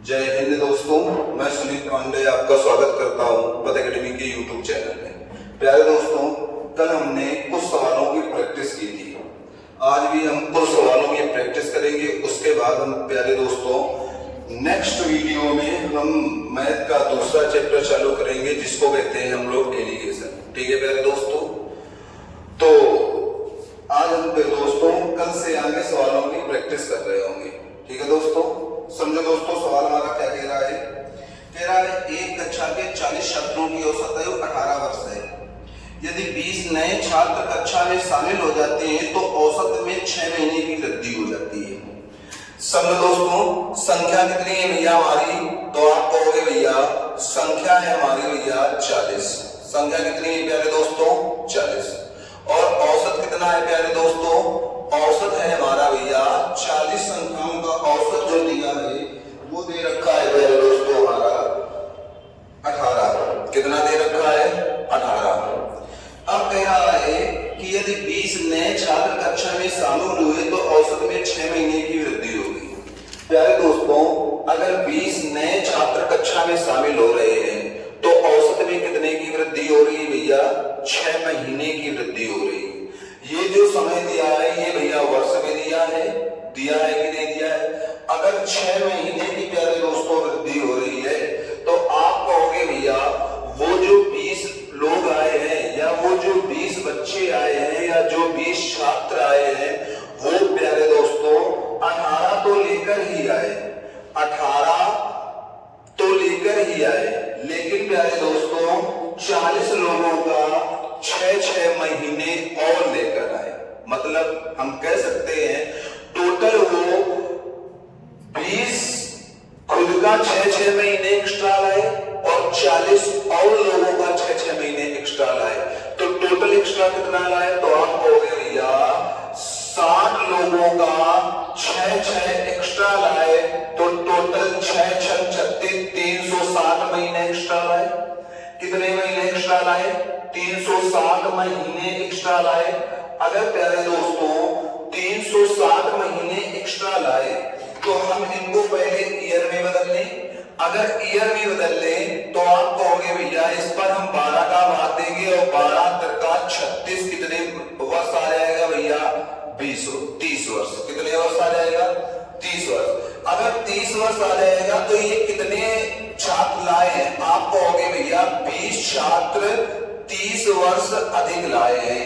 जय हिंद दोस्तों, मैं सुनील पांडे आपका स्वागत करता हूं पथ एकेडमी के यूट्यूब चैनल में। प्यारे दोस्तों, कल हमने कुछ सवालों की प्रैक्टिस की थी। आज भी हम कुछ सवालों की प्रैक्टिस करेंगे। उसके बाद हम प्यारे दोस्तों नेक्स्ट वीडियो में हम मैथ का दूसरा चैप्टर चालू करेंगे, जिसको कहते हैं हम लोग एलिगेशन। ठीक है प्यारे दोस्तों, तो आज हम दोस्तों कल से आगे सवालों की प्रैक्टिस कर रहे होंगे। ठीक है दोस्तों, समझो दोस्तों, सवाल हमारा क्या कह रहा है। कह रहा है एक कक्षा के 40 छात्रों की औसत आयु 18 वर्ष है। यदि 20 नए छात्र कक्षा में शामिल हो जाते हैं तो औसत में 6 महीने की वृद्धि हो जाती है। समझो दोस्तों, संख्या कितनी है भैया हमारी, तो आप कहोगे भैया संख्या है हमारी भैया 40। संख्या कितनी है प्यारे दोस्तों, 40। और औसत कितना है प्यारे दोस्तों, औसत है हमारा भैया 40 संख्याओं का औसत जो दिया है वो दे रखा है प्यारे दोस्तों हमारा 18। कितना दे रखा है, 18। अब कह रहा है कि यदि 20 नए छात्र कक्षा में शामिल हुए तो औसत में 6 महीने की वृद्धि होगी। प्यारे दोस्तों, अगर 20 नए छात्र कक्षा में शामिल हो रहे हैं तो औसत में कितने की वृद्धि हो रही है भैया, 6 महीने की वृद्धि हो रही है। ये जो समय दिया है ये भैया वर्ष में दिया है कि नहीं दिया है। अगर 6 महीने की प्यारे दोस्तों वृद्धि हो रही है तो आप कहोगे भैया वो जो 20 लोग आए हैं या वो जो 20 बच्चे आए हैं या जो 20 छात्र आए हैं वो प्यारे दोस्तों 18 तो लेकर ही आए, 18 तो लेकर ही आए, लेकिन प्यारे दोस्तों 40 लोगों का 6 महीने और लेकर आए। मतलब हम कह सकते हैं टोटल वो 20 खुद का 6 महीने एक्स्ट्रा लाए और 40 और लोगों का 6 महीने एक्स्ट्रा लाए। तो टोटल एक्स्ट्रा कितना लाए, तो आप कहोगे भैया 60 लोगों का 6 एक्स्ट्रा लाए। तो टोटल 6 36 360 महीने एक्स्ट्रा लाए। कितने महीने एक्स्ट्रा लाए, 360 महीने एक्स्ट्रा लाए। अगर प्यारे दोस्तों 360 महीने एक्स्ट्रा लाए तो हम इनको पहले ईयर में बदल लें। अगर ईयर में बदल लें तो आप कहोगे भैया इस पर हम 12 का भाग देंगे और 12 का 36 कितने वर्ष आ जाएगा भैया, 30 वर्ष। कितने वर्ष आ जाएगा, 30 वर्ष। अगर 30 वर्ष आ जाएगा तो ये कितने छात्र लाए हैं, आप कहोगे भैया 20 छात्र 30 वर्ष अधिक लाए हैं।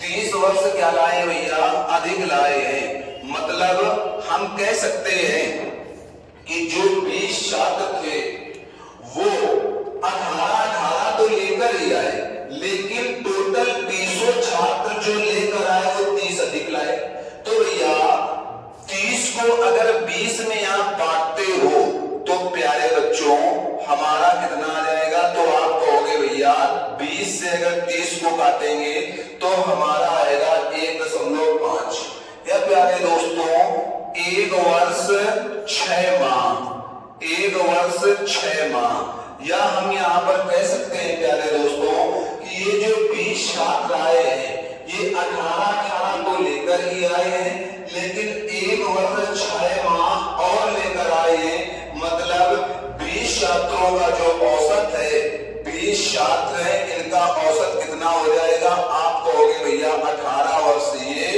30 वर्ष क्या लाए भैया, अधिक लाए हैं। मतलब हम कह सकते हैं कि जो 20 छात्र थे वो 18 तो लेकर ही आए, लेकिन टोटल 20 छात्र जो लेकर आए वो 30 अधिक लाए। तो भैया 30 को अगर 20 में आप बांटते हो तो प्यारे बच्चों हमारा कितना आ जाएगा, तो आप कहोगे भैया 20 से अगर 30 को काटेंगे तो हमारा आएगा 1.5। या प्यारे दोस्तों 1 वर्ष 6 माह, 1 वर्ष 6 माह। या हम यहाँ पर कह सकते हैं प्यारे दोस्तों कि ये जो 20 छात्र आए हैं ये 18 को लेकर ही आए हैं, लेकिन 1 वर्ष 6 माह और लेकर आए हैं। मतलब 20 छात्रों का जो औसत है, 20 छात्र है इनका औसत कितना हो जाएगा, आप कहोगे भैया 18 वर्ष ये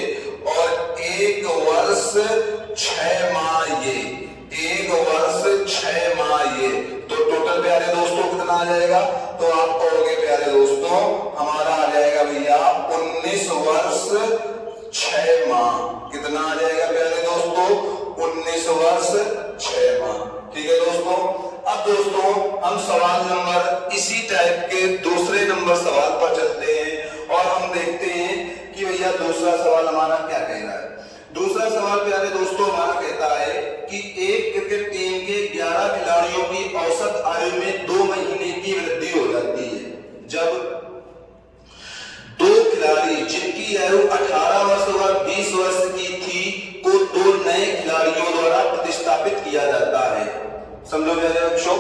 और 1 वर्ष 6 माह ये, 1 वर्ष 6 माह ये। तो टोटल प्यारे दोस्तों कितना आ जाएगा, तो आप कहोगे प्यारे दोस्तों हमारा आ जाएगा भैया 19 वर्ष 6 माह। कितना आ जाएगा प्यारे दोस्तों, 19 वर्ष 6 माह। ठीक है दोस्तों। अब दोस्तों हम सवाल नंबर इसी टाइप के दूसरे नंबर सवाल पर चलते हैं और हम देखते हैं कि भैया दूसरा सवाल हमारा क्या कह रहा है। दूसरा सवाल प्यारे दोस्तों हमारा कहता है कि एक क्रिकेट टीम के 11 खिलाड़ियों की औसत आयु में 2 महीने की वृद्धि हो जाती है जब 2 खिलाड़ी जिनकी आयु 18 वर्ष और 20 वर्ष की थी को 2 नए खिलाड़ियों द्वारा प्रतिस्थापित किया जाता है। समझो प्यारे बच्चों,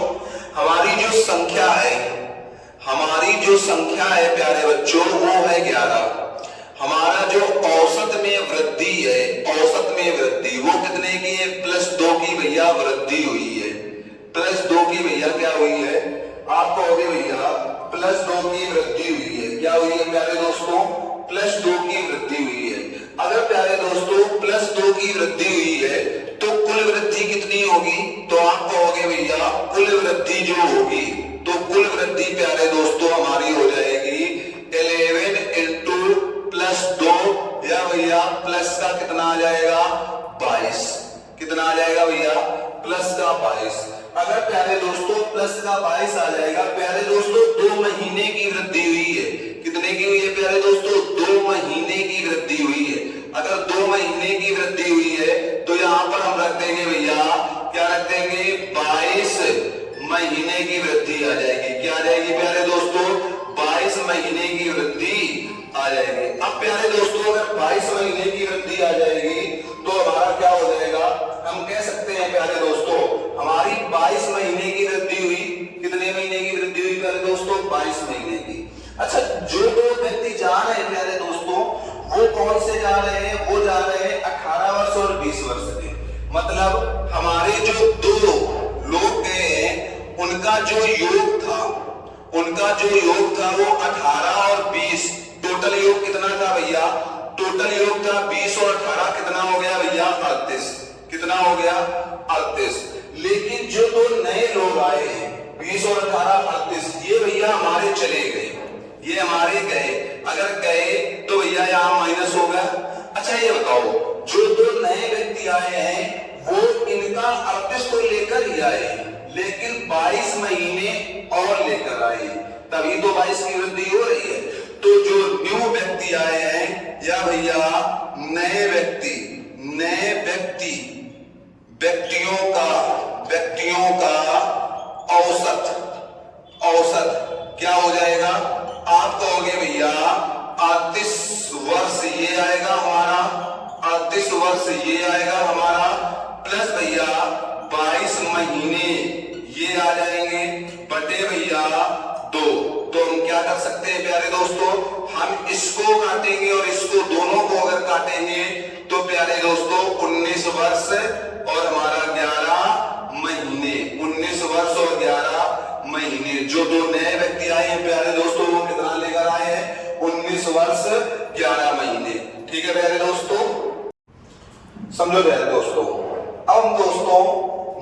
हमारी जो संख्या है प्यारे बच्चों वो है 11। हमारा जो औसत में वृद्धि है, औसत में वृद्धि वो कितने की है, +2 की भैया वृद्धि हुई है। हुई है प्यारे दोस्तों? +2 की वृद्धि हुई है। अगर प्यारे दोस्तों +2 की वृद्धि हुई है तो कुल वृद्धि कितनी होगी? तो आप कहोगे भैया कुल वृद्धि जो होगी, तो कुल वृद्धि प्यारे दोस्तों हमारी हो जाएगी 11 इंटू +2, या भैया प्लस का कितना आ जाएगा? 22। कितना आ जाएगा भैया? प्लस का 22। अगर प्यारे दोस्तों प्लस का 22 आ जाएगा प्यारे दोस्तों, 2 महीने की वृद्धि हुई है। कितने की हुई है प्यारे दोस्तों? 2 महीने की वृद्धि हुई है। अगर 2 महीने की वृद्धि हुई है तो यहां पर हम रख देंगे भैया, क्या रख देंगे? 22 महीने की वृद्धि आ जाएगी। क्या आ जाएगी प्यारे दोस्तों? 22 महीने की वृद्धि आ जाएगी। अब प्यारे दोस्तों अगर 22 महीने की वृद्धि आ जाएगी तो हमारा क्या हो जाएगा? हम कह सकते हैं प्यारे दोस्तों हमारी 22 महीने की वृद्धि हुई। कितने महीने की वृद्धि हुई प्यारे दोस्तों? 22 महीने की। अच्छा, जो दो व्यक्ति जा रहे हैं प्यारे दोस्तों, वो कौन से जा रहे हैं? वो जा रहे हैं 18 वर्ष और 20 वर्ष के। मतलब हमारे जो 2 लोग गए हैं उनका जो योग था वो 18 और 20, टोटल योग कितना था भैया? टोटल योग था 20 और 18 कितना हो गया भैया? 38। कितना हो गया? 38। लेकिन जो 2 नए लोग आए हैं 20 और 18 38, ये भैया हमारे चले गए, ये हमारे गए। अगर गए तो भैया यहाँ माइनस होगा। अच्छा ये बताओ, जो 2 नए व्यक्ति आए हैं वो इनका 38 तो लेकर ही आए, लेकिन 22 महीने और लेकर आए, तभी तो 22 की वृद्धि हो रही है। तो जो न्यू व्यक्ति आए हैं या भैया नए व्यक्तियों का औसत क्या हो जाएगा? आप कहोगे भैया 38 वर्ष ये आएगा हमारा, 38 वर्ष ये आएगा हमारा, प्लस भैया 22 महीने ये आ जाएंगे बटे भैया 2। तो हम क्या कर सकते हैं प्यारे दोस्तों? हम इसको काटेंगे और इसको, दोनों को अगर काटेंगे तो प्यारे दोस्तों 19 वर्ष और हमारा 11 महीने, 19 वर्ष और 11 महीने। जो 2 नए व्यक्ति आए हैं प्यारे दोस्तों वो कितना लेकर आए हैं? 19 वर्ष 11 महीने। ठीक है प्यारे दोस्तों, समझो प्यारे दोस्तों। अब हम दोस्तों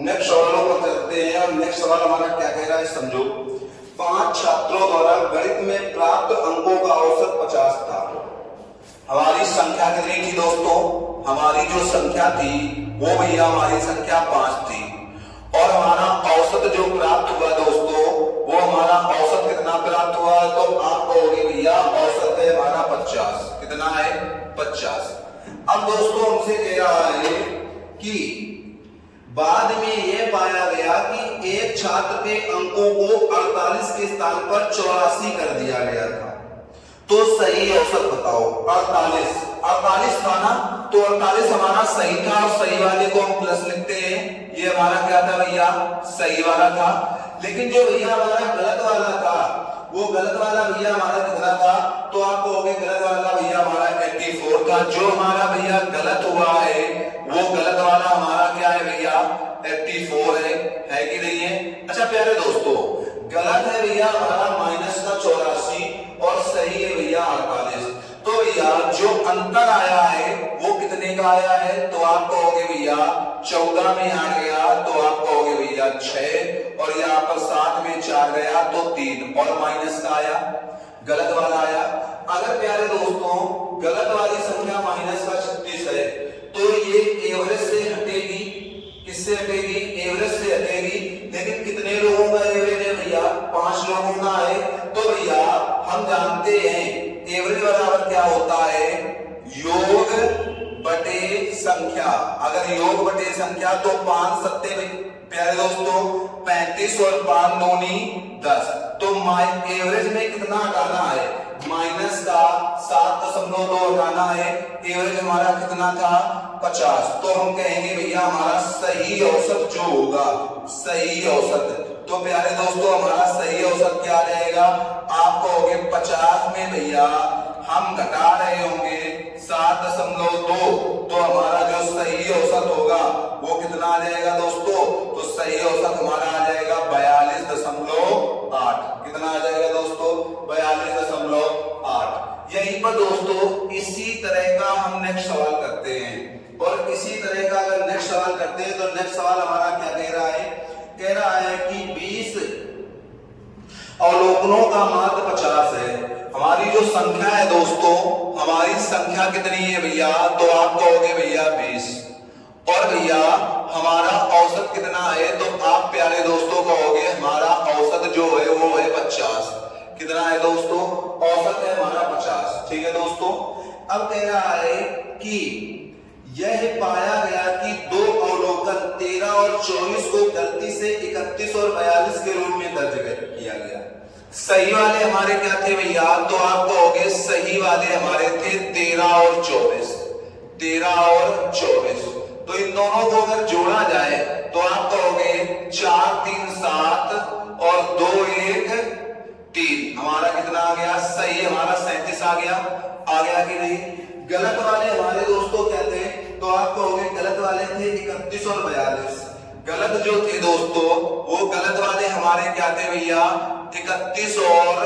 नेक्स्ट सवालों पर चलते हैं और नेक्स्ट सवाल हमारा क्या कह रहा है समझो। 5 छात्रों द्वारा गणित में प्राप्त अंकों का औसत 50 था। हमारी संख्या कितनी थी दोस्तों? हमारी जो संख्या थी वो भैया हमारी संख्या 5 थी, और हमारा औसत जो प्राप्त हुआ दोस्तों वो हमारा औसत कितना प्राप्त हुआ? तो आप कहोगे भैया औसत है हमारा 50। कितना है? 50। अब दोस्तों हमसे कह रहा है कि बाद में यह पाया गया कि एक छात्र के अंकों को 48 के स्थान पर 84 कर दिया गया था, तो सही औसत बताओ। 48 था ना, तो 48 हमारा सही था और सही वाले को हम प्लस लिखते हैं। ये हमारा क्या था भैया? सही वाला था। लेकिन जो भैया हमारा गलत वाला था, वो गलत वाला भैया हमारा कितना था? तो आप कहोगे गलत वाला भैया हमारा 84 था। जो हमारा भैया गलत हुआ है वो गलत वाला हमारा क्या है भैया? 84 है कि नहीं है? अच्छा प्यारे दोस्तों, गलत है भैया हमारा माइनस का 84 और सही है भैया 48। तो भैया जो अंतर आया है वो कितने का आया है? तो आप कहोगे भैया 14 में आ गया, तो आप कहोगे भैया 6, और यहाँ पर 7 में 4 गया तो 3, और माइनस का आया, गलत वाला आया। अगर प्यारे दोस्तों गलत वाली संख्या माइनस का 36 है तो ये एवरेज से हटेगी। किससे हटेगी? एवरेज से हटेगी। लेकिन कितने लोगों का एवरेज है भैया? 5 लोगों का है। तो भैया हम जानते हैं एवरेज बराबर क्या होता है? योग बटे संख्या। अगर योग बटे संख्या तो 5 सत्ते में प्यारे दोस्तों 35 और 5 दूनी 10। तो एवरेज में कितना हटाना है? माइनस का 7.2 हटाना है। एवरेज हमारा कितना था? 50। तो हम कहेंगे भैया हमारा सही औसत जो होगा, सही औसत, तो प्यारे दोस्तों हमारा सही औसत क्या आ जाएगा? आप कहोगे 50 में भैया हम घटा रहे होंगे 7.2, तो हमारा जो सही औसत होगा वो कितना आ जाएगा दोस्तों? तो सही औसत हमारा आ जाएगा 42.8। कितना आ जाएगा दोस्तों? 42.8। दोनों का माध्य 50 है। हमारी जो संख्या है दोस्तों, हमारी संख्या कितनी है भैया, तो आप कहोगे भैया 20। और भैया हमारा औसत कितना है, तो आप प्यारे दोस्तों कहोगे हमारा औसत जो है वो है 50। कितना है दोस्तों, औसत है हमारा 50। ठीक है दोस्तों। अब कह रहा है कि यह पाया गया कि दो अवलोकन 13 और 24 को गलती से 31 और 42 के रूप में दर्ज किया गया। सही वाले हमारे क्या थे भैया, तो आप कहोगे सही वाले हमारे थे 13 और 24। 13 और 24, तो इन दोनों को अगर जोड़ा जाए तो आप कहोगे 4 3 7 और 2 1 3। हमारा कितना आ गया, सही हमारा 37 आ गया कि नहीं। गलत वाले हमारे दोस्तों क्या थे, तो आप कहोगे गलत वाले थे 31 और 42। गलत जो थे दोस्तों, वो गलत वाले हमारे क्या थे भैया, 31 और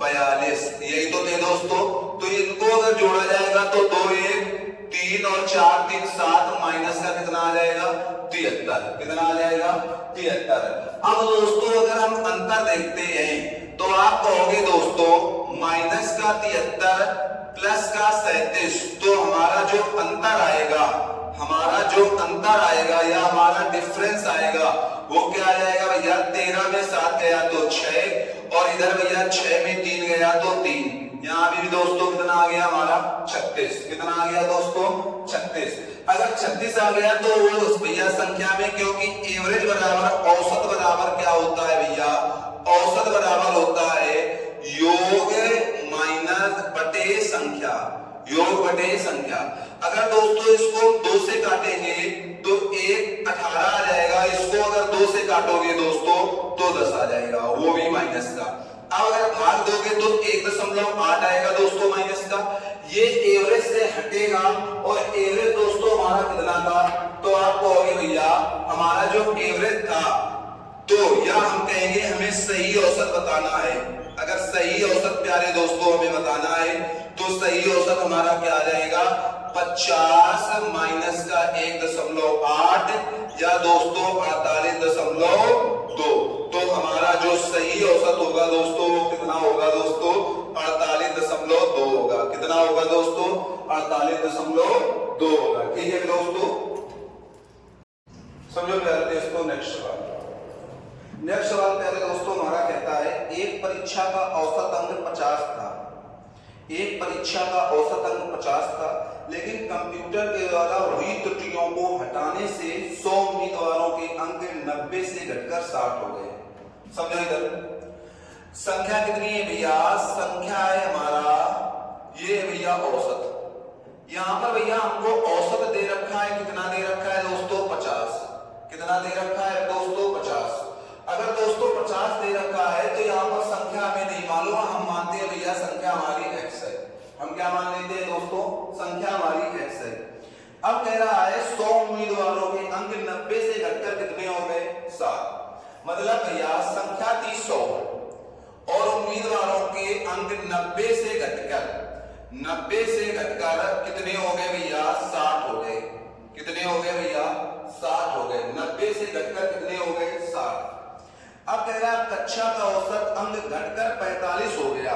42, यही तो थे दोस्तों। तो इनको अगर जोड़ा जाएगा तो 2 1 3 और 4 3 7 माइनस का कितना आ जाएगा, 73। कितना आ जाएगा, 73। अब दोस्तों अगर हम अंतर देखते हैं तो आप कहोगे दोस्तों माइनस का 73 प्लस का 37, तो हमारा जो अंतर आएगा, या हमारा डिफरेंस आएगा वो क्या आ जाएगा भैया, 13 में 7 गया तो 6, और इधर भैया 6 में 3 गया तो 3। यहाँ भी दोस्तों कितना आ गया हमारा, 36। कितना आ गया दोस्तों, 36। अगर 36 आ गया तो वो भैया संख्या में, क्योंकि एवरेज बराबर औसत बराबर क्या होता है भैया, औसत बराबर होता है योग माइनस बटे संख्या, योग बटे संख्या। अगर दोस्तों इसको 2 से काटेंगे तो 1 18 आ जाएगा, इसको अगर 2 से काटोगे दोस्तों तो 10 आ जाएगा, वो भी माइनस का। अब अगर भाग दोगे तो 1.8 आएगा दोस्तों माइनस का। ये एवरेज से हटेगा, और एवरेज दोस्तों हमारा कितना था, तो आप कहोगे भैया हमारा जो एवरेज था, तो या हम कहेंगे हमें सही औसत बताना है। अगर सही औसत प्यारे दोस्तों हमें बताना है तो सही औसत हमारा क्या आ जाएगा, 50 माइनस का 1.8 या दोस्तों 48.2। तो हमारा जो सही औसत होगा दोस्तों वो कितना होगा दोस्तों, 48.2 होगा। कितना होगा दोस्तों, 48.2 होगा। ठीक है दोस्तों, समझो प्यारे दोस्तों। नेक्स्ट सवाल प्यारे दोस्तों हमारा कहता है, एक परीक्षा का औसत अंक 50 था। एक परीक्षा का औसत अंक 50 था, लेकिन कंप्यूटर के द्वारा हुई त्रुटियों को हटाने से 100 उम्मीदवारों के अंक 90 से घटकर 60 हो गए। समझो इधर संख्या कितनी है भैया, संख्या है हमारा ये है भैया औसत। यहां पर भैया हमको औसत दे रखा है, कितना दे रखा है दोस्तों, 50। कितना दे रखा है दोस्तों, 50। अगर दोस्तों 50 दे रखा है तो यहाँ पर संख्या हमें नहीं मालूम, हम मानते हैं भैया संख्या हमारी x है। हम क्या मान लेते हैं दोस्तों, संख्या हमारी x है। अब कह रहा है 100 उम्मीदवारों के अंक 90 से घटकर कितने हो गए, 7। मतलब भैया संख्या थी 100 और उम्मीदवारों के अंक 90 से घटकर कितने हो गए भैया, 60 हो गए। कितने हो गए भैया, 60 हो गए। 90 से घटकर कितने हो गए, 60। अब कह रहा है कक्षा का औसत अंक घटकर 45 हो गया।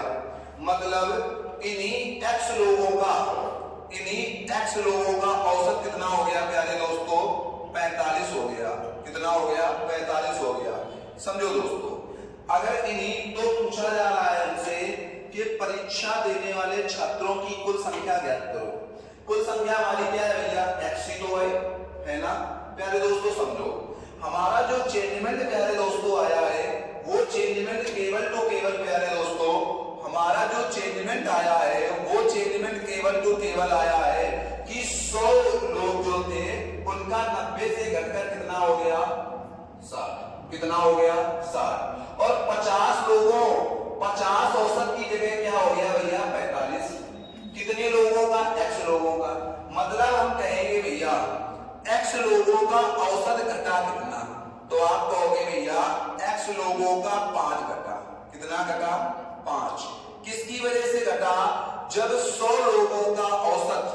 मतलब इन्हीं x लोगों का औसत कितना हो गया प्यारे दोस्तों, 45 हो गया। कितना हो गया, 45 हो गया। समझो दोस्तों, अगर इन्हीं तो पूछा जा रहा है हमसे कि परीक्षा देने वाले छात्रों की कुल संख्या ज्ञात करो। कुल संख्या हमारी क्या है भैया, x ही तो है ना प्यारे दोस्तों। समझो हमारा जो चेंजमेंट प्यारे दोस्तों आया है, वो चेंजमेंट केवल तो केवल प्यारे दोस्तों, हमारा जो चेंजमेंट आया है वो चेंजमेंट केवल तो केवल आया है कि 100 लोग जो थे उनका 90 से घटकर कितना हो गया, 60। कितना हो गया, 60। और 50 लोगों, 50 औसत की जगह क्या हो गया भैया, 45। कितने लोगों का, x लोगों का। मतलब हम कहेंगे भैया x लोगों का औसत घटा कितना, तो आप कहोगे भैया x लोगों का 5 घटा। कितना घटा, 5। किसकी वजह से घटा, जब 100 लोगों का औसत,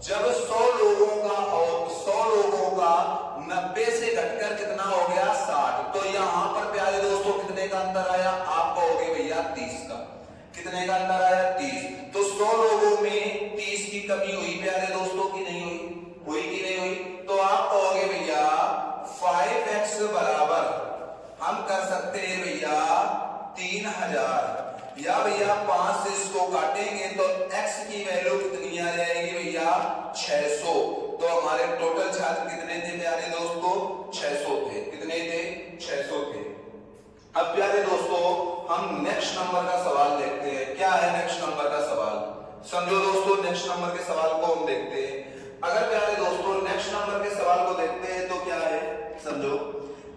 जब 100 लोगों का 90 से घटकर कितना हो गया, 60। तो यहां पर प्यारे दोस्तों कितने का अंतर आया, आप कहोगे भैया हम कर सकते हैं भैया 3000, या भैया 5 से इसको काटेंगे तो x की वैल्यू कितनी आ जाएगी भैया 600। तो हमारे टोटल छात्र कितने थे प्यारे दोस्तों 600 थे। कितने थे 600 थे। अब प्यारे दोस्तों हम नेक्स्ट नंबर का सवाल देखते हैं। क्या है नेक्स्ट नंबर का सवाल, समझो दोस्तों नेक्स्ट नंबर के सवाल को हम देखते हैं। अगर प्यारे दोस्तों नेक्स्ट नंबर के सवाल को देखते हैं तो क्या है समझो,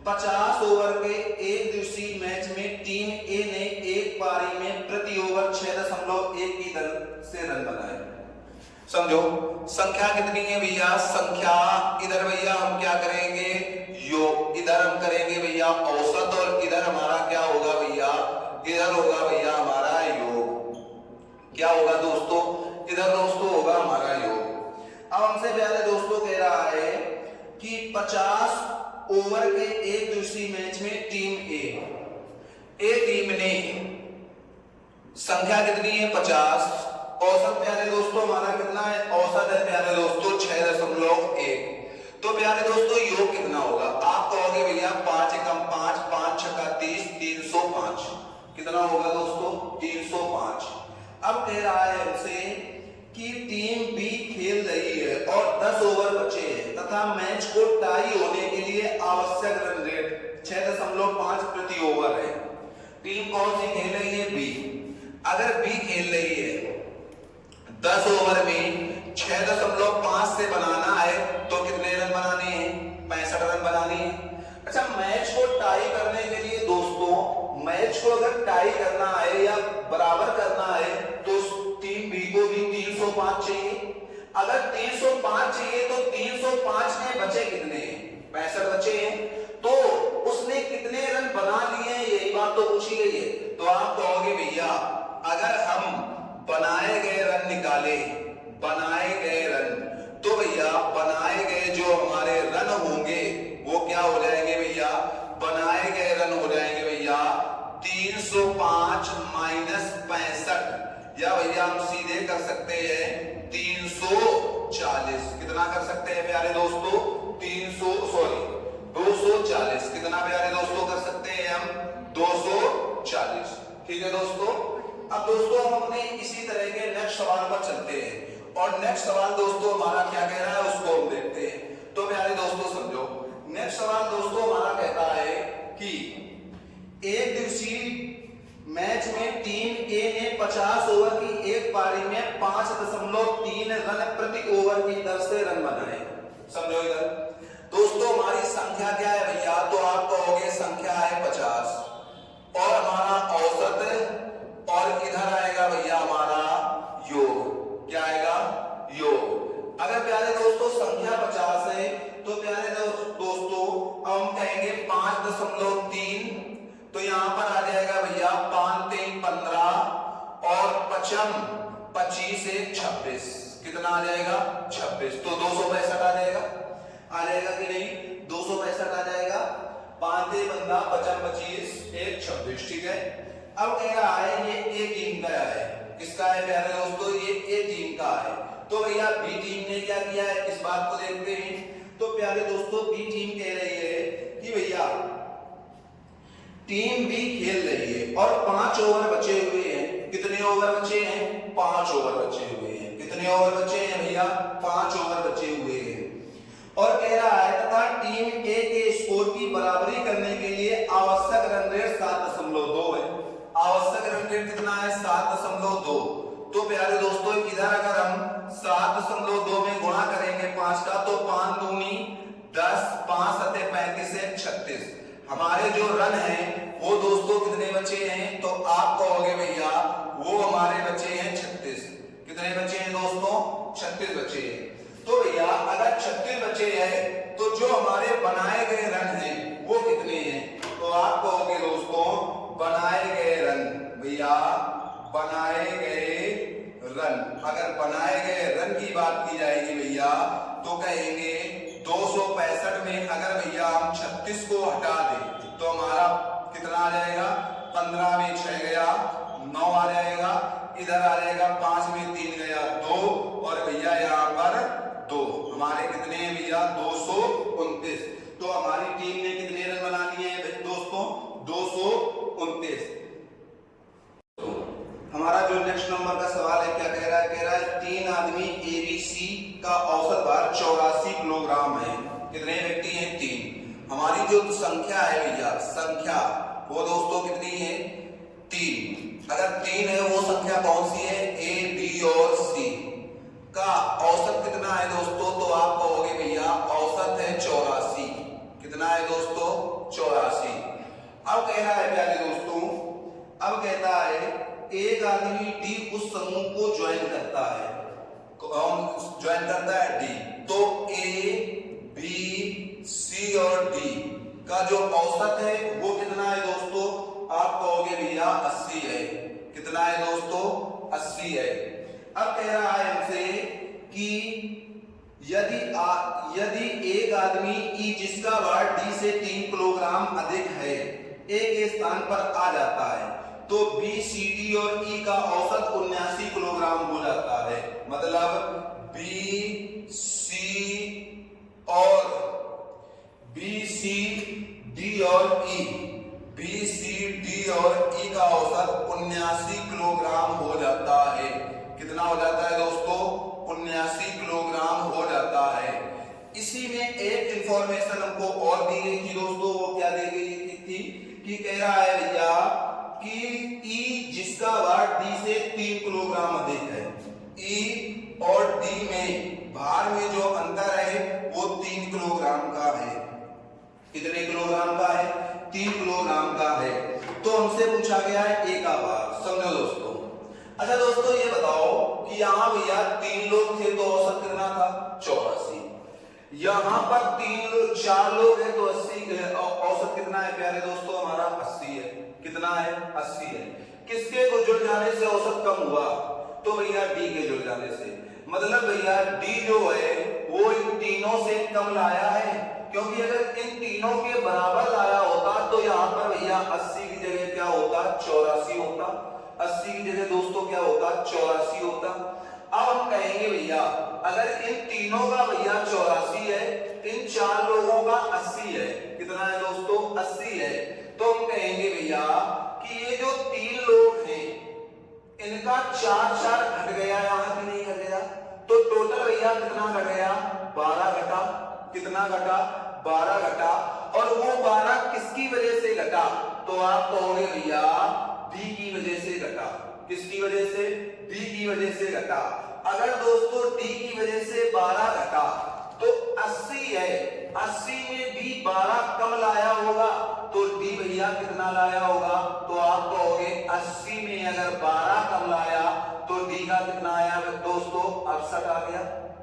50 ओवर के एक दिवसीय मैच में टीम ए ने एक पारी में प्रति ओवर 6.1 की दर से रन बनाए। समझो संख्या कितनी है भैया, संख्या इधर भैया हम क्या करेंगे योग, इधर हम करेंगे भैया औसत, और इधर हमारा क्या होगा भैया, इधर होगा भैया हमारा योग। क्या होगा दोस्तों, इधर दोस्तों होगा हमारा योग। अब हमसे प्यारे दोस्तों कह रहा है कि 50 ओवर के एक दिवसीय मैच में टीम ए टीम ने संख्या कितनी है 50, औसत प्यारे दोस्तों हमारा कितना है, औसत है प्यारे दोस्तों 6.1। तो प्यारे दोस्तों योग कितना होगा, आप कहोगे भैया 5 एकम 5, 5 छक्का 30, 305। कितना होगा दोस्तों 305। अब कह रहा है हमसे कि टीम बी खेल रही है और 10 ओवर बचे हैं तथा मैच को टाई होने के लिए आवश्यक रन रेट 6.5 प्रति ओवर है। टीम कौन सी खेल रही है, बी। अगर बी खेल रही है 10 ओवर में 6.5 से बनाना है तो कितने रन बनाने हैं, 65 रन बनाने हैं। अच्छा मैच को टाई करने के लिए दोस्तों, मैच को अगर टाई करना है या बराबर करना है तो टीम बी को भी 305 चाहिए। अगर 305 चाहिए तो 305 में बचे कितने हैं, 65 बचे हैं। तो उसने कितने रन बना लिए हैं यही बात तो पूछी गई है। तो आप कहोगे भैया अगर हम बनाए गए रन निकाले, बनाए गए रन, तो भैया बनाए गए जो हमारे रन होंगे वो क्या हो जाएंगे भैया, बनाए गए रन हो जाएंगे भैया 305 माइनस 65, या भैया हम सीधे कर सकते हैं 340। कितना कर सकते हैं प्यारे दोस्तों 240। कितना प्यारे दोस्तों कर सकते हैं हम 240। ठीक है दोस्तों। अब दोस्तों हम अपने इसी तरह के नेक्स्ट सवाल पर चलते हैं और नेक्स्ट सवाल दोस्तों हमारा क्या कह रहा है उसको हम देखते हैं। तो प्यारे दोस्तों समझो नेक्स्ट सवाल दोस्तों हमारा कहता है कि एक दिवसीय मैच में टीम ए ने 50 ओवर की एक पारी में 5.3 रन प्रति ओवर की दर से रन बनाए। समझो इधर दोस्तों हमारी संख्या क्या है भैया, तो आप कहोगे संख्या है 50 और हमारा औसत है, और इधर आएगा भैया हमारा योग। क्या आएगा, योग। अगर प्यारे दोस्तों संख्या 50 है तो प्यारे दोस्तों हम कहेंगे 5.3, तो यहां पर आ जाएगा भैया 5 3 15 और 55 25 1 26। कितना आ जाएगा 26। तो 265 आ जाएगा, आ जाएगा कि नहीं 265 आ जाएगा। 5 3 15 55 25 1 26। ठीक है। अब कह रहा है ये ए टीम का है, किसका है प्यारे दोस्तों, ये ए टीम का है। तो भैया बी टीम ने क्या किया है इस बात को देखते हैं। तो प्यारे दोस्तों बी टीम कह रही है कि भैया टीम बी खेल रही है और 5 ओवर बचे हुए हैं। कितने ओवर बचे हैं, 5 ओवर बचे हुए हैं। कितने ओवर बचे हैं भैया, 5 ओवर बचे हुए हैं। और कह रहा है तथा टीम ए के स्कोर की बराबरी करने के लिए आवश्यक रन रेट 7.2 है। आवश्यक रन रेट कितना है 7.2। तो प्यारे दोस्तों इधर अगर हम 7.2 में गुणा करेंगे 5 का तो 5 दूनी 10, 5 सते 35 से 36। हमारे जो रन हैं वो दोस्तों कितने बचे हैं, तो आप कहोगे भैया वो हमारे बचे हैं 36। कितने बचे हैं दोस्तों, 36 बचे हैं। तो भैया अगर 36 बचे हैं तो जो हमारे बनाए गए रन हैं वो कितने हैं, तो आप कहोगे दोस्तों बनाए गए रन, भैया बनाए गए रन, अगर बनाए गए रन की बात की जाएगी भैया तो कहेंगे 265 में अगर भैया हम 36 को हटा दें तो हमारा कितना आ जाएगा, 15 में 6 गया 9 आ जाएगा, इधर आ जाएगा 5 में 3 गया 2 और भैया यहाँ पर 2। हमारे कितने हैं भैया 229। तो हमारी टीम ने कितने रन बना लिए हैं दोस्तों, संख्या वो दोस्तों कितनी है 3। अगर 3 है वो संख्या कौन सी है ए बी और सी का औसत कितना है दोस्तों, तो आप कहोगे भैया औसत है 84। कितना है दोस्तों 84। अब कह रहा है प्यारे दोस्तों, अब कहता है एक आदमी डी उस समूह को ज्वाइन करता है। कौन ज्वाइन करता है डी। तो ए बी सी और डी का जो औसत है वो कितना है दोस्तों, आप कहोगे भैया 80 है। कितना है दोस्तों 80 है। अब कह रहा है हमसे कि यदि एक आदमी ई जिसका भार डी से 3 किलोग्राम अधिक है एक स्थान पर आ जाता है तो बी सी डी और ई का औसत 79 किलोग्राम हो जाता है। मतलब बी सी डी और ई, बी सी डी और ई का औसत 79 किलोग्राम हो जाता है। कितना हो जाता है दोस्तों 79 किलोग्राम हो जाता है। इसी में एक इंफॉर्मेशन हमको और दी गई थी दोस्तों, वो क्या दी गई थी कि कह रहा है भैया कि ई जिसका भार डी से 3 किलोग्राम अधिक है, ई और डी में भार में जो अंतर है वो 3 किलोग्राम का है। कितने किलोग्राम का है 3 किलोग्राम का है। तो हमसे पूछा गया है ए का भार। समझो दोस्तों। अच्छा दोस्तों ये बताओ कि यहाँ भैया 3 लोग थे तो औसत कितना था 84। यहाँ पर 4 लोग हैं तो 80 औसत कितना है प्यारे दोस्तों हमारा 80 है। कितना है 80 है। किसके को जुड़ जाने से औसत कम हुआ, तो भैया डी के जुड़ जाने से। मतलब भैया डी जो है वो इन तीनों से कम लाया है, क्योंकि अगर इन तीनों के बराबर लाया होता तो यहाँ पर भैया 80 की जगह क्या होता 84 होता। 80 की जगह दोस्तों क्या होता 84 होता। अब हम कहेंगे भैया अगर इन तीनों का भैया 84 है, इन 4 लोगों का 80 है। कितना है दोस्तों 80 है। तो हम कहेंगे भैया कि ये जो 3 लोग हैं इनका 4 घट गया, यहां भी नहीं घट गया, तो टोटल भैया कितना घट गया 12 घटा। कितना घटा 12 घटा। और वो 12 किसकी वजह से घटा, तो आप कहोगे भैया डी की वजह से घटा। किसकी वजह से डी की वजह से घटा। अगर दोस्तों डी की वजह से 12 घटा तो 80 है, 80 में भी 12 कम लाया होगा तो डी भैया कितना लाया होगा, तो आप कहोगे 80 में अगर 12 कम लाया तो डी का कितना आया दोस्तों 68 आ गया।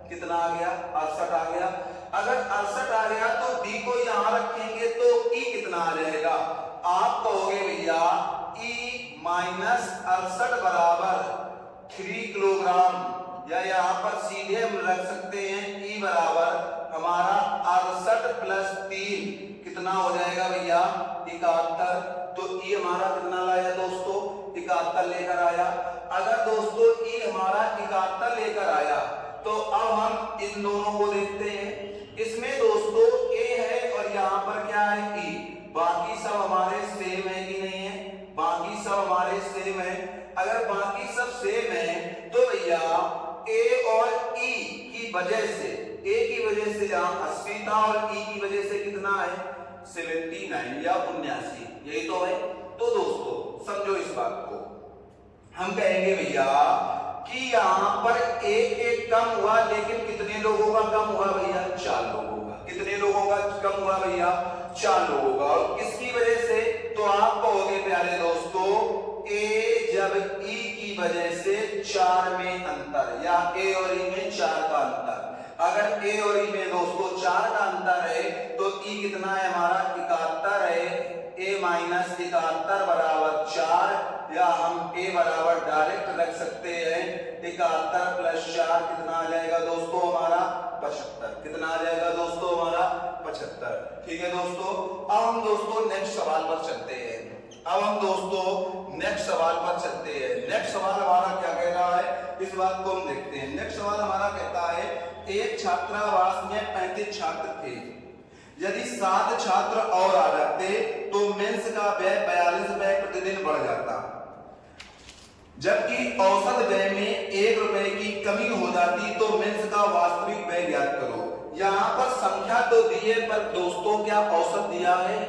कितना आ गया 68 आ गया। अगर 68 आ गया तो डी को यहां रखेंगे तो ई कितना आ जाएगा, आप कहोगे भैया ई माइनस 68 बराबर 3 किलोग्राम, या यहाँ पर सीधे हम रख सकते हैं ई बराबर हमारा 68 प्लस 3 कितना हो जाएगा भैया 71। तो ई हमारा कितना लाया दोस्तों 71 लेकर आया। अगर दोस्तों ई हमारा 71 लेकर आया तो अब हम इन दोनों को देखते हैं। इसमें दोस्तों ए है और यहाँ पर क्या है ई, बाकी सब हमारे सेम है कि नहीं है, बाकी सब हमारे सेम है। अगर बाकी सब सेम है तो भैया ए और ई की वजह से, ए की वजह से यहाँ 80 था और ई की वजह से कितना है 79 या 79, यही तो है। तो दोस्तों समझो इस बात को, हम कहेंगे भैया कि यहाँ पर एक कम हुआ, लेकिन कितने लोगों का कम हुआ भैया 4 लोगों का। कितने लोगों का कम हुआ भैया 4 लोगों का। और किसकी वजह से, तो आप कहोगे प्यारे दोस्तों ए जब ई की वजह से 4 में अंतर, या ए और ई में 4 का अंतर। अगर ए और ई में दोस्तों 4 का अंतर है तो ई कितना है हमारा 71 है। ए माइनस 71 बराबर 4, या हम ए बराबर डायरेक्ट रख सकते हैं 71 प्लस 4 कितना आ जाएगा दोस्तों हमारा 75। कितना आ जाएगा दोस्तों हमारा 75। ठीक है दोस्तों। अब हम दोस्तों नेक्स्ट सवाल पर चलते हैं। अब हम दोस्तों नेक्स्ट सवाल पर चलते हैं। नेक्स्ट सवाल हमारा क्या कह रहा है, इस बात को हम देखते हैं। नेक्स्ट सवाल हमारा कहता है एक छात्रावास में 35 छात्र थे, यदि 7 छात्र और आ जाते तो मेंस का व्यय 42 रुपए प्रतिदिन बढ़ जाता, जबकि औसत व्यय में 1 रुपए की कमी हो जाती, तो मेंस का वास्तविक व्यय ज्ञात करो। यहाँ पर संख्या तो दी है पर दोस्तों क्या औसत दिया है,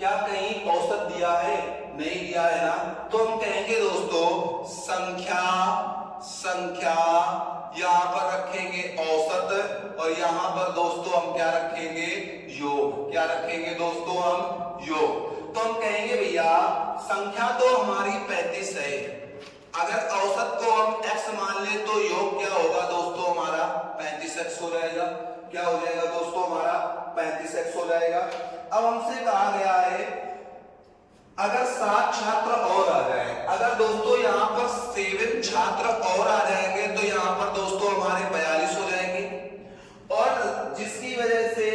क्या कहीं औसत दिया है? नहीं दिया है ना, तो हम कहेंगे दोस्तों संख्या संख्या यहां पर रखेंगे औसत और यहां पर दोस्तों हम क्या रखेंगे? योग। क्या रखेंगे दोस्तों? हम योग। तो हम कहेंगे भैया संख्या तो हमारी 35 है, अगर औसत को हम x मान ले तो योग क्या होगा दोस्तों? हमारा 35x हो जाएगा। क्या हो जाएगा दोस्तों? हमारा 35x हो जाएगा। अब हमसे कहा गया है अगर 7 छात्र और आ जाए, अगर दोस्तों यहाँ पर 7 छात्र और आ जाएंगे तो यहाँ पर दोस्तों हमारे 42 हो जाएंगे, और जिसकी वजह से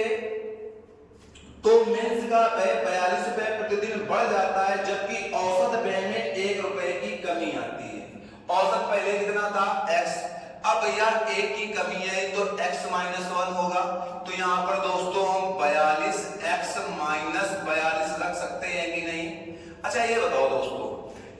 तो मेंस का व्यय 42 रुपए प्रतिदिन बढ़ जाता है, जबकि औसत व्यय में 1 रुपए की कमी आती है। औसत पहले कितना था? x। अब भैया 1 की कमी है तो x - 1 होगा, तो यहाँ पर दोस्तों हम 42x - 42 रख सकते हैं कि नहीं? अच्छा ये बताओ दोस्तों,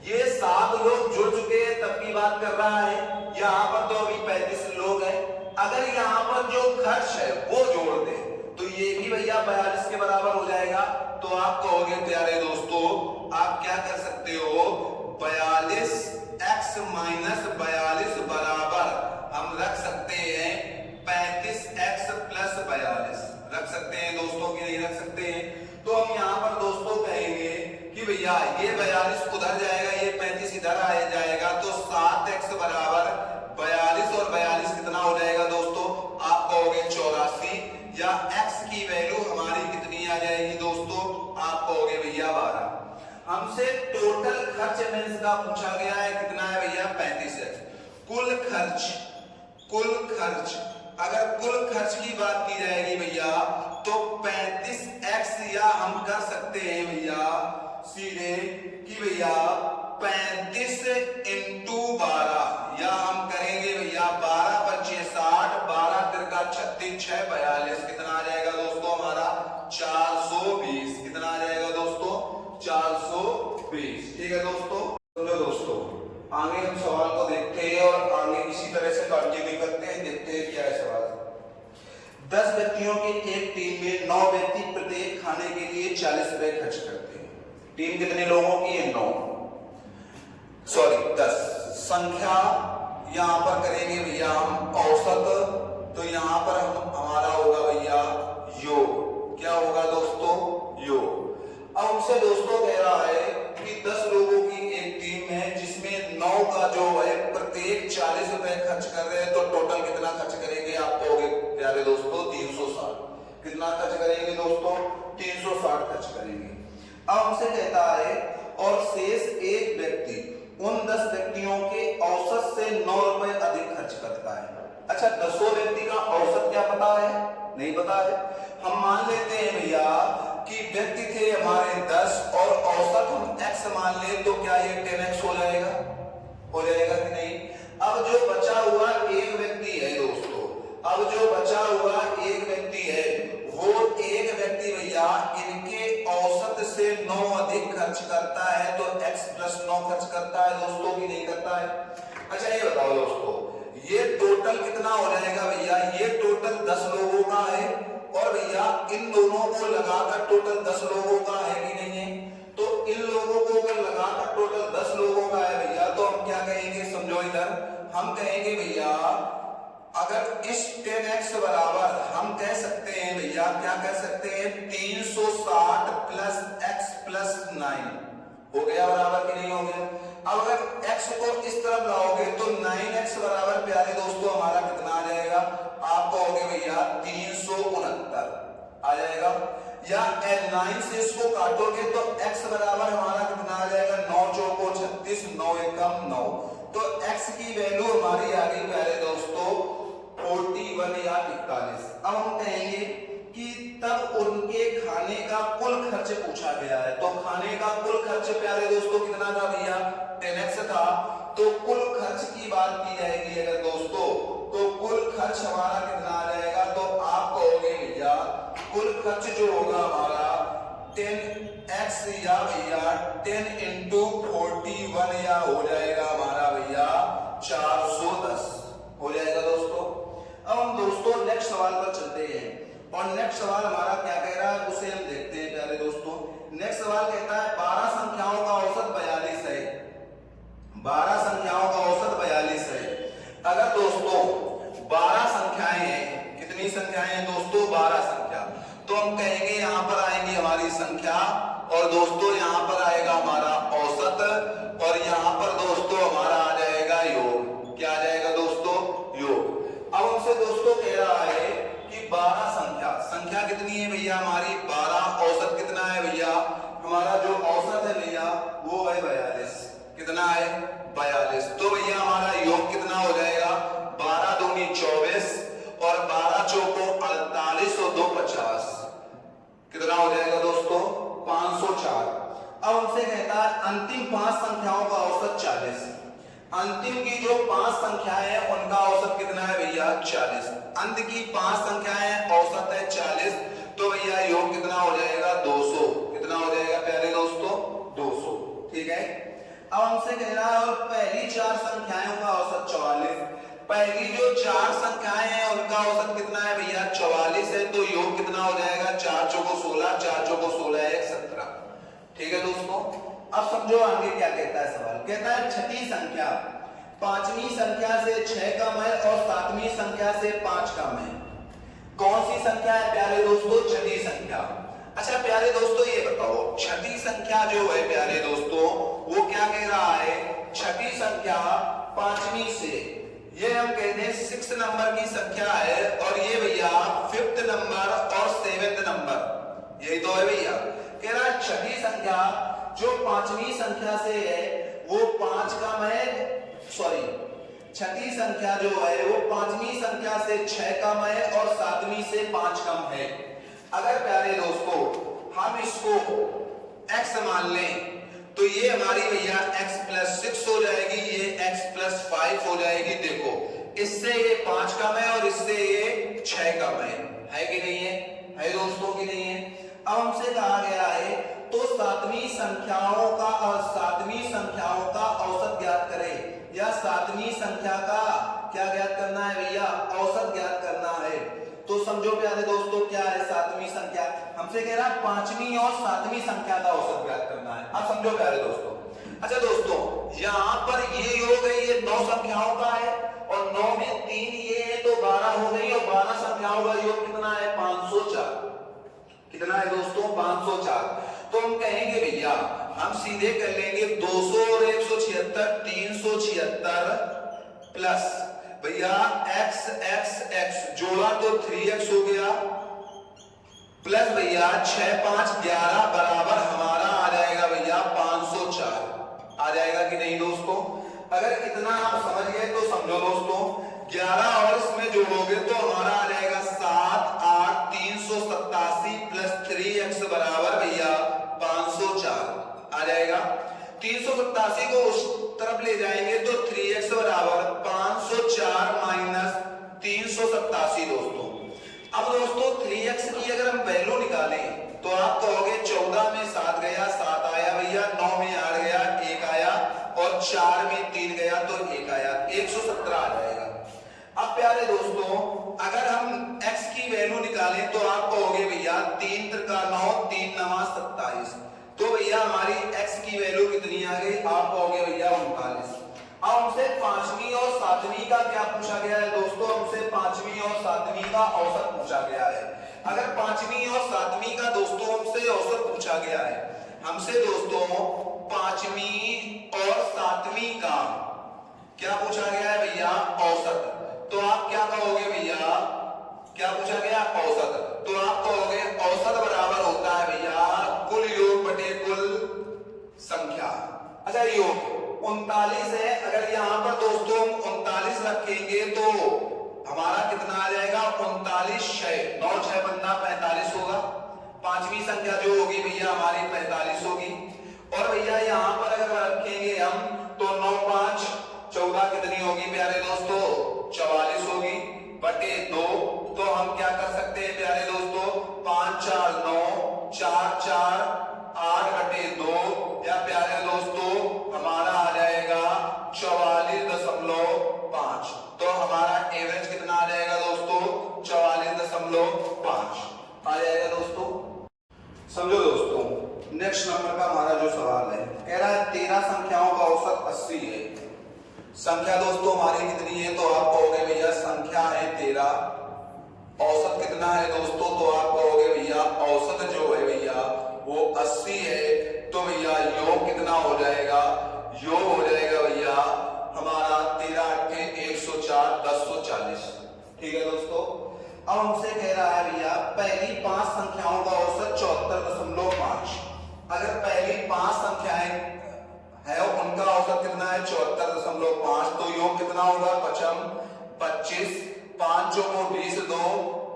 ये 7 लोग जुड़ चुके हैं तब की बात कर रहा है, यहाँ पर तो अभी 35 लोग हैं। अगर यहाँ पर जो खर्च है वो जोड़ दे तो ये भी भैया 42 के बराबर हो जाएगा। तो आप कहोगे प्यारे दोस्तों आप क्या कर सकते हो? 42x - 42 बराबर हम रख सकते हैं 35x + 42 रख सकते हैं दोस्तों कि नहीं रख सकते हैं? तो हम यहाँ पर दोस्तों कहेंगे कि भैया ये 42 उधर जाएगा, ये 35 इधर आ जाएगा, तो 7x बराबर 42 और 42 कितना हो जाएगा दोस्तों? आप कहोगे 84, या x की वैल्यू हमारी कितनी आ जाएगी दोस्तों? आप कहोगे भैया 12। हमसे टोटल खर्च मेंस का पूछा गया है, कितना है भैया? 35x। कुल खर्च अगर कुल खर्च की बात की जाएगी भैया तो 35x, या हम कर सकते हैं भैया सीधे कि भैया 35 × 12, या हम करेंगे भैया 12 × 5 = 60, 12 × 3 = 36, 6 × 42 कितना आ जाएगा दोस्तों? हमारा 420। कितना आ जाएगा दोस्तों? 420। ठीक है दोस्तों। सुनो दोस्तों, आगे हम सवाल को देखते हैं और आगे इसी तरह से कंटिन्यू करते हैं, देखते हैं क्या है सवाल। 10 व्यक्तियों की एक टीम में 9 व्यक्ति प्रत्येक खाने के लिए 40 रुपए खर्च करते हैं। टीम कितने लोगों की है? 9 सॉरी 10। संख्या यहां पर करेंगे भैया हम औसत, तो यहां पर हमारा होगा भैया योग। क्या होगा दोस्तों? योग। अब हमसे दोस्तों कह रहा है कि 10 लोगों की एक टीम है जिसमें 9 का जो है प्रत्येक 40 रुपए खर्च कर रहे हैं, तो टोटल कितना खर्च करेंगे? आप कहोगे प्यारे दोस्तों 360। कितना खर्च करेंगे दोस्तों? 360 खर्च करेंगे। अब हमसे कहता है और शेष एक व्यक्ति उन 10 व्यक्तियों के औसत से 9 रुपए अधिक खर्च करता है। अच्छा 10 व्यक्ति का औसत क्या पता है? नहीं पता है। हम मान लेते हैं भैया कि व्यक्ति थे हमारे 10 और औसत हम x मान ले, तो क्या ये 10x हो जाएगा? हो जाएगा कि नहीं? अब जो बचा हुआ एक व्यक्ति है दोस्तों, अब जो बचा हुआ एक व्यक्ति है वो एक व्यक्ति भैया इनके औसत से 9 अधिक खर्च करता है, तो x + 9 खर्च करता है दोस्तों कि नहीं करता है? अच्छा ये बताओ दोस्तों, ये टोटल कितना हो जाएगा भैया? ये टोटल 10 लोगों का है, और भैया इन दोनों को लगाकर टोटल 10 लोगों का है कि नहीं है? तो इन लोगों को अगर लगाकर टोटल 10 लोगों का है भैया, तो हम क्या कहेंगे? समझो इधर, हम कहेंगे भैया अगर इस 10x बराबर हम कह सकते हैं भैया, क्या कह सकते हैं? 360 + x + 9 हो गया बराबर कि नहीं हो गया? अब अगर x को इस तरफ लाओगे तो 9x बराबर प्यारे दोस्तों हमारा कितना आ जाएगा? आप कहोगे भैया 369 आ जाएगा, या 9 से इसको काटोगे तो x बराबर हमारा कितना आ जाएगा? 9 × 4 = 36, 9 × 1 = 9, तो x की वैल्यू हमारी आ गई प्यारे दोस्तों 41 या 41। अब हम कहेंगे कि तब उनके खाने का कुल खर्च पूछा गया है, तो खाने का कुल खर्च प्यारे दोस्तों कितना था भैया? 10x था। तो कुल खर्च की बात की जाएगी अगर दोस्तों, तो कुल खर्च हमारा कितना आ जाएगा? तो आप कहोगे भैया कुल खर्च जो होगा हमारा 10x या भैया 10 × 41 या हो जाएगा हमारा भैया 410 हो जाएगा दोस्तों। अब हम दोस्तों नेक्स्ट सवाल पर चलते हैं, और नेक्स्ट सवाल हमारा क्या कह रहा है उसे हम देखते हैं प्यारे दोस्तों। नेक्स्ट सवाल कहता है 12 संख्याओं का औसत 42 है। 12 संख्याओं का औसत 42 है। अगर दोस्तों 12 संख्याएं हैं, कितनी संख्याएं हैं दोस्तों? 12 संख्या। तो हम कहेंगे यहां पर आएंगी हमारी संख्या और दोस्तों यहां पर आएगा हमारा औसत और यहां पर दोस्तों हमारा आ जाएगा योग। क्या आ जाएगा दोस्तों? योग। अब हमसे दोस्तों कह रहा है कि 12 संख्या कितनी है भैया हमारी? 12। औसत कितना है भैया? हमारा जो औसत है भैया वो है 42। कितना है? 42। तो भैया हमारा योग कितना हो जाएगा? 12 दूनी 24 और 12 चौको 48 और 2 50। कितना हो जाएगा दोस्तों? 504। अब हमसे कहता है अंतिम 5 संख्याओं का औसत 40। अंतिम की जो 5 संख्याएं हैं उनका औसत कितना है भैया? 40। अंत की 5 संख्याएं औसत है 40। तो भैया योग कितना हो जाएगा? 200। कितना हो जाएगा प्यारे दोस्तों? 200। ठीक है। अब हमसे कह रहा है और पहली 4 संख्याओं का औसत 44। पहली जो 4 संख्याएं हैं उनका औसत कितना है भैया? 44 है। तो योग कितना हो जाएगा? 4 चौको 16, 4 चौको 16 1 17। ठीक है दोस्तों। अब समझो आगे क्या कहता है सवाल। कहता है छठी संख्या 5वीं संख्या से 6 कम है और 7वीं संख्या से 5 कम है। कौन सी संख्या है प्यारे दोस्तों? छठी संख्या। अच्छा प्यारे दोस्तों ये बताओ छठी संख्या जो है प्यारे दोस्तों वो क्या कह रहा है? छठी संख्या 5वीं से, ये हम कहते हैं 6 नंबर की संख्या है और ये भैया 5th नंबर और 7th नंबर, यही तो है भैया। कह रहा है छठी संख्या जो 5वीं संख्या से है वो 5 कम है, सॉरी छठी संख्या जो है वो 5वीं संख्या से 6 कम है और 7वीं से 5 कम है। अगर प्यारे दोस्तों हम इसको x मान लें तो ये हमारी भैया x + 6 हो जाएगी, ये x + 5 हो जाएगी। देखो इससे ये 5 कम है और इससे ये 6 कम है कि नहीं है? है दोस्तों कि नहीं है? अब हमसे कहा गया है तो 7वीं संख्याओं का और 7वीं संख्याओं का औसत ज्ञात करें या 7वीं संख्या का क्या ज्ञात करना है भैया? औसत ज्ञात करना है। तो समझो प्यारे दोस्तों क्या है 7वीं संख्या? हमसे कह रहा है 5वीं और 7वीं संख्या का औसत ज्ञात करना है। अब समझो प्यारे दोस्तों। अच्छा दोस्तों यहां पर ये योग है, ये 9 संख्याओं का है और 9 में 3 ये है तो 12 हो गई और 12 संख्याओं का योग कितना है? 504। कितना है दोस्तों? 504। तो हम कहेंगे भैया हम सीधे कर लेंगे 200 और 176 376 प्लस भैया x x x जोड़ा तो 3x हो गया प्लस भैया 6 5 11 बराबर हमारा आ जाएगा भैया 504। आ जाएगा कि नहीं दोस्तों? अगर इतना आप समझ गए तो समझो दोस्तों 11 और इसमें जोड़ोगे तो हमारा आ जाएगा 7 8 387 प्लस 3x बराबर भैया 504 आ जाएगा। 387 को उस तरफ ले जाएंगे तो 3x बराबर 504 माइनस 387 दोस्तों। अब दोस्तों 3x की अगर हम वैल्यू निकालें तो आप कहोगे 14 में 7 गया 7 आया भैया, 9 में 8 गया 1 आया और 4 में 3 गया तो 1 आया, 117 आ जाएगा। अब प्यारे दोस्तों अगर हम x की वैल्यू निकालें तो आप कहोगे भैया 3 त्रिका 9 3 9 27। तो भैया हमारी x की वैल्यू कितनी आ गई? आप कहोगे भैया 39। अब हमसे 5वीं और 7वीं का क्या पूछा गया है दोस्तों? हमसे 5वीं और 7वीं का औसत पूछा गया है। अगर 5वीं और 7वीं का दोस्तों हमसे औसत पूछा गया है, हमसे दोस्तों 5वीं और 7वीं का क्या पूछा गया है भैया? औसत। तो आप क्या कहोगे भैया? क्या पूछा गया? औसत। तो आप कहोगे औसत बराबर होता है भैया कुल योग बटे कुल संख्या। अच्छा योग 39 है, अगर यहां पर दोस्तों हम 39 रखेंगे तो हमारा कितना आ जाएगा? 39 6 9 6 15 45 होगा। 5वीं संख्या जो होगी भैया हमारी 45 होगी। और भैया यहां पर अगर रखेंगे हम तो 9 5 14 कितनी होगी प्यारे दोस्तों? 44 होगी बटे 2। तो हम क्या कर सकते हैं प्यारे दोस्तों? 5 4 9 4 4 8 बटे 2 या प्यारे दोस्तों हमारा आ जाएगा 44.5। तो हमारा एवरेज कितना आ जाएगा दोस्तों? 44.5 आ जाएगा दोस्तों। समझो दोस्तों नेक्स्ट जो सवाल है, कह रहा है 13 संख्याओं का औसत 80 है। संख्या दोस्तों हमारी कितनी है, तो आप कहोगे भैया संख्या है 13, औसत कितना है दोस्तों, तो आप कहोगे भैया औसत जो है भैया वो 80 है। तो भैया योग कितना हो जाएगा, योग हो जाएगा भैया हमारा 13 8 104 1040। ठीक है दोस्तों। अब हमसे कह रहा है भैया पहली 5 संख्याओं का औसत 74.5। अगर पहली 5 संख्याएं है उनका औसत कितना है 74.5, तो योग कितना होगा 55 25 5 चौको 20 2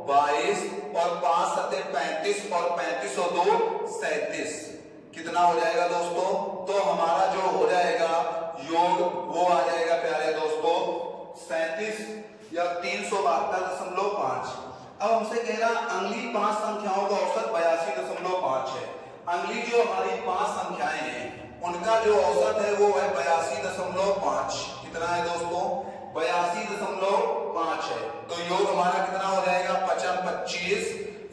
22 और 5 सत्ते 35 और 35 और 2 37। कितना हो जाएगा दोस्तों, तो हमारा जो हो जाएगा योग वो आ जाएगा प्यारे दोस्तों 37 या 372.5। अब हमसे कह रहा अगली 5 संख्याओं का औसत 82.5 है। अगली जो हमारी 5 संख्याएं हैं उनका जो औसत है वो है 82.5। कितना है दोस्तों, 82.5 है। तो योग हमारा कितना हो जाएगा 55 25,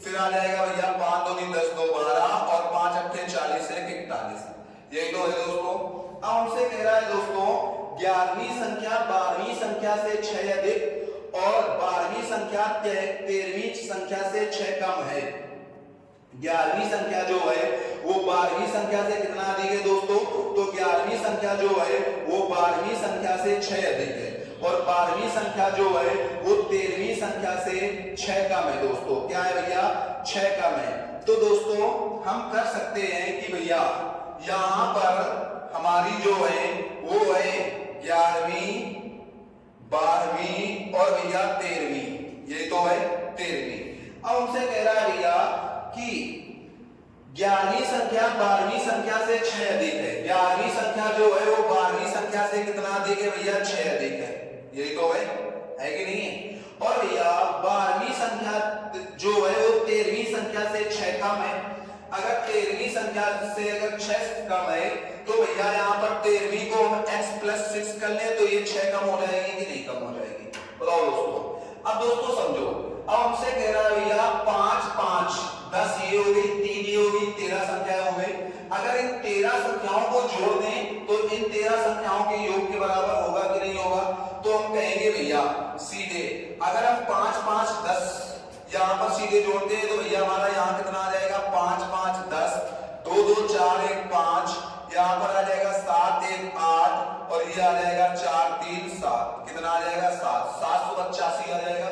फिर आ जाएगा भैया 5 2 10 2 12 और 5 8 40 है 41। यही तो है दोस्तों। अब हमसे कह रहा है दोस्तों 11वीं संख्या 12वीं संख्या से 6 अधिक और 12वीं संख्या 13वीं संख्या से 6 कम है। 11वीं संख्या जो है वो 12वीं संख्या से कितना अधिक है दोस्तों, तो 11वीं संख्या जो है वो 12वीं संख्या से 6 अधिक है और 12वीं संख्या जो है वो 13वीं संख्या से 6 कम है दोस्तों। क्या है भैया 6 कम है। तो दोस्तों हम कर सकते हैं कि भैया यहां पर हमारी जो है वो है 11वीं 12वीं और भैया 13वीं, ये तो है 13वीं। अब हमसे कह रहा है भैया कि 11वीं संख्या 12वीं संख्या से 6 अधिक है। 11वीं संख्या जो है वो 12वीं संख्या से कितना अधिक है भैया 6 अधिक है। यही तो है कि नहीं है। और भैया 12वीं संख्या जो है वो 13वीं संख्या से 6 कम है। अगर 13वीं संख्या से अगर 6 कम है तो भैया यहाँ पर 13वीं को हम x + 6 कर ले तो ये 6 कम हो जाएगी कि नहीं कम हो जाएगी, बताओ दोस्तों। अब दोस्तों समझो, अब हमसे कह रहा है भैया 5 5 10 ये हो गई, 3 ये हो गई, 13 संख्याएं हो गई। अगर इन 13 संख्याओं को जोड़ दें तो इन 13 संख्याओं के योग के बराबर होगा कि नहीं होगा, तो हम कहेंगे भैया सीधे अगर हम 5 5 10 यहाँ पर सीधे जोड़ते हैं तो भैया हमारा यहाँ कितना आ जाएगा 5 5 10 2 2 4 1 5, यहाँ पर आ जाएगा 7 1 8 और ये आ जाएगा 4 3 7। कितना आ जाएगा 7 785 आ जाएगा।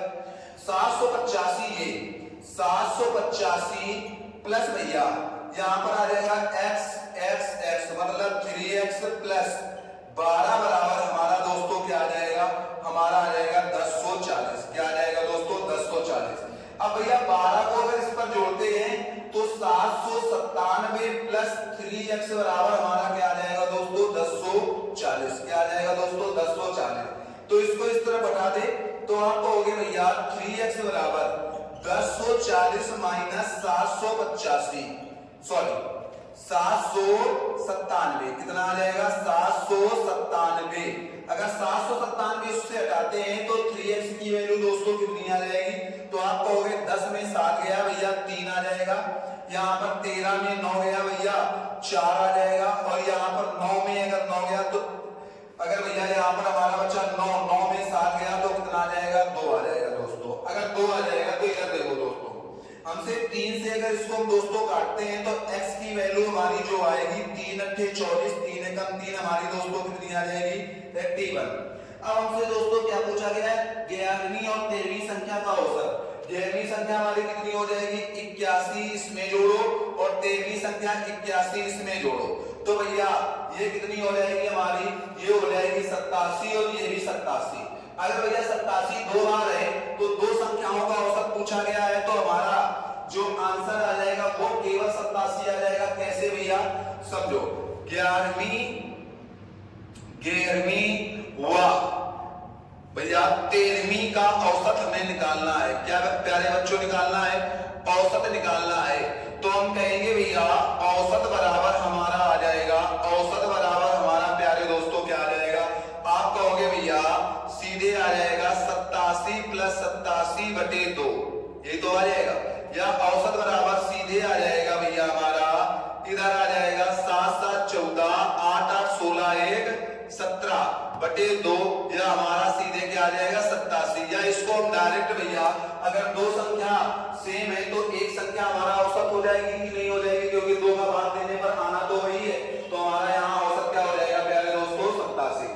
785 ये 785 प्लस भैया यहाँ पर आ जाएगा x x x मतलब 3x प्लस 12 बराबर हमारा दोस्तों क्या आ जाएगा, हमारा आ जाएगा 1040। क्या आ जाएगा दोस्तों 1040। अब भैया 12 को अगर इस पर जोड़ते हैं तो 797 प्लस 3x बराबर हमारा क्या आ जाएगा दोस्तों 1040। क्या आ जाएगा दोस्तों 1040। तो इसको इस तरह बढ़ा दे तो आप कहोगे भैया 3x बराबर 1040 माइनस 785 सॉरी 797। कितना आ जाएगा 797। अगर 797 उससे हटाते हैं तो 3x की वैल्यू दोस्तों कितनी आ जाएगी, तो आप कहोगे 10 में 7 गया भैया 3 आ जाएगा, यहाँ पर 13 में 9 गया भैया 4 आ जाएगा और यहाँ पर 9 में अगर 9 गया तो अगर भैया यहाँ पर हमारा बच्चा 9 में 7 गया तो कितना आ जाएगा 2 आ जाएगा दोस्तों। अगर 2 आ जाएगा तो इधर देखो दोस्तों, हमसे 3 से अगर इसको हम दोस्तों काटते हैं तो x की वैल्यू हमारी जो आएगी 3 8 24 3 एकम 3 हमारी दोस्तों कितनी आ जाएगी 81। अब हमसे दोस्तों क्या पूछा गया है 11वीं और 13वीं संख्या का औसत। 11वीं संख्या हमारी कितनी हो जाएगी 81, इसमें जोड़ो और 13वीं संख्या 81 इसमें जोड़ो तो भैया ये कितनी हो जाएगी हमारी, ये हो जाएगी 87 और ये भी 87। अगर भैया 87 दो बार है तो दो संख्याओं का औसत पूछा गया है तो हमारा जो आंसर आ जाएगा वो केवल 87 आ जाएगा। कैसे भैया समझो 11वीं व भैया 13वीं का औसत हमें निकालना है। क्या प्यारे बच्चों निकालना है, औसत निकालना है। तो हम कहेंगे भैया औसत बराबर हमारा आ जाएगा, औसत बराबर हमारा प्यारे दोस्तों क्या आ जाएगा, आप कहोगे भैया सीधे आ जाएगा 87 प्लस 87 बटे 2, ये तो आ जाएगा। या औसत बराबर सीधे आ जाएगा भैया हमारा इधर आ जाएगा 7 7 बटे 2, या हमारा सीधे क्या आ जाएगा 87। या इसको हम डायरेक्ट भैया अगर दो संख्या सेम है तो एक संख्या हमारा औसत हो जाएगी कि नहीं हो जाएगी, क्योंकि 2 का भाग देने पर आना तो वही है, तो हमारा यहाँ औसत क्या हो जाएगा प्यारे दोस्तों 87।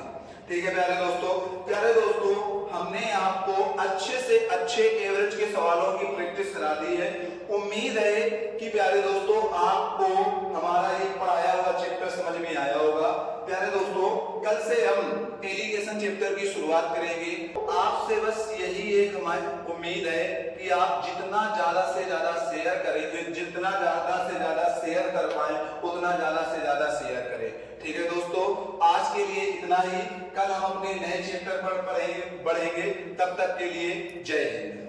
ठीक है प्यारे दोस्तों। प्यारे दोस्तों हमने आपको अच्छे से अच्छे एवरेज के सवालों की प्रैक्टिस करा दी है। उम्मीद है कि प्यारे दोस्तों आपको हमारा ये पढ़ाया हुआ चैप्टर समझ में आया होगा। प्यारे दोस्तों कल से हम एलिगेशन चैप्टर की शुरुआत करेंगे। आपसे बस यही एक हमारी उम्मीद है कि आप जितना ज्यादा से ज्यादा शेयर करेंगे, जितना ज्यादा से ज्यादा शेयर कर पाए उतना ज्यादा से ज्यादा शेयर करें। ठीक है दोस्तों, आज के लिए इतना ही। कल हम अपने नए चैप्टर पर बढ़ेंगे। तब तक के लिए जय हिंद।